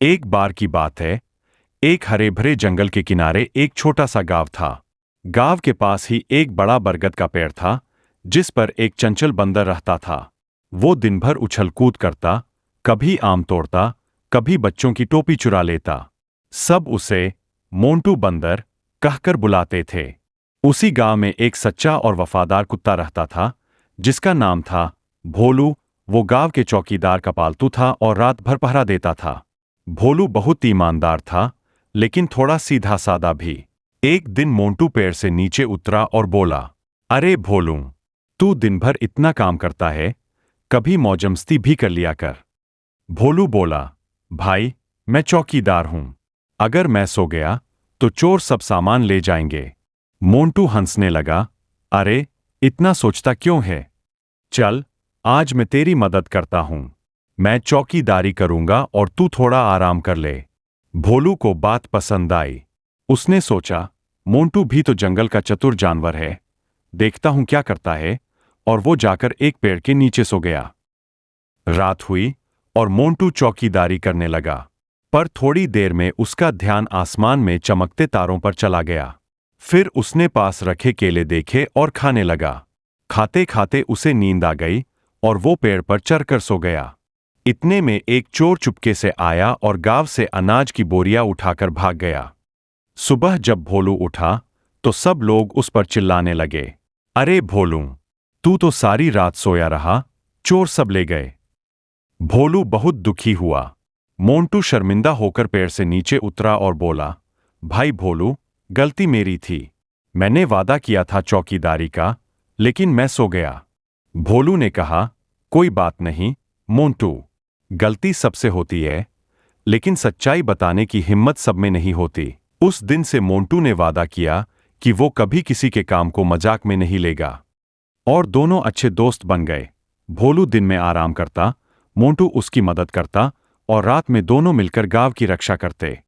एक बार की बात है। एक हरे भरे जंगल के किनारे एक छोटा सा गांव था। गांव के पास ही एक बड़ा बरगद का पेड़ था, जिस पर एक चंचल बंदर रहता था। वो दिन भर उछल कूद करता, कभी आम तोड़ता, कभी बच्चों की टोपी चुरा लेता। सब उसे मोंटू बंदर कहकर बुलाते थे। उसी गांव में एक सच्चा और वफादार कुत्ता रहता था, जिसका नाम था भोलू। वो गांव के चौकीदार का पालतू था और रात भर पहरा देता था। भोलू बहुत ईमानदार था, लेकिन थोड़ा सीधा सादा भी। एक दिन मोंटू पेड़ से नीचे उतरा और बोला, अरे भोलू, तू दिन भर इतना काम करता है, कभी मौजमस्ती भी कर लिया कर। भोलू बोला, भाई, मैं चौकीदार हूं। अगर मैं सो गया तो चोर सब सामान ले जाएंगे। मोंटू हंसने लगा, अरे, इतना सोचता क्यों है? चल, आज मैं तेरी मदद करता हूं। मैं चौकीदारी करूंगा और तू थोड़ा आराम कर ले। भोलू को बात पसंद आई। उसने सोचा, मोंटू भी तो जंगल का चतुर जानवर है, देखता हूं क्या करता है। और वो जाकर एक पेड़ के नीचे सो गया। रात हुई और मोंटू चौकीदारी करने लगा, पर थोड़ी देर में उसका ध्यान आसमान में चमकते तारों पर चला गया। फिर उसने पास रखे केले देखे और खाने लगा। खाते खाते उसे नींद आ गई और वो पेड़ पर चढ़कर सो गया। इतने में एक चोर चुपके से आया और गांव से अनाज की बोरियां उठाकर भाग गया। सुबह जब भोलू उठा तो सब लोग उस पर चिल्लाने लगे, अरे भोलू, तू तो सारी रात सोया रहा, चोर सब ले गए। भोलू बहुत दुखी हुआ। मोंटू शर्मिंदा होकर पेड़ से नीचे उतरा और बोला, भाई भोलू, गलती मेरी थी। मैंने वादा किया था चौकीदारी का, लेकिन मैं सो गया। भोलू ने कहा, कोई बात नहीं मोंटू, गलती सबसे होती है, लेकिन सच्चाई बताने की हिम्मत सब में नहीं होती। उस दिन से मोंटू ने वादा किया कि वो कभी किसी के काम को मजाक में नहीं लेगा। और दोनों अच्छे दोस्त बन गए। भोलू दिन में आराम करता, मोंटू उसकी मदद करता, और रात में दोनों मिलकर गांव की रक्षा करते।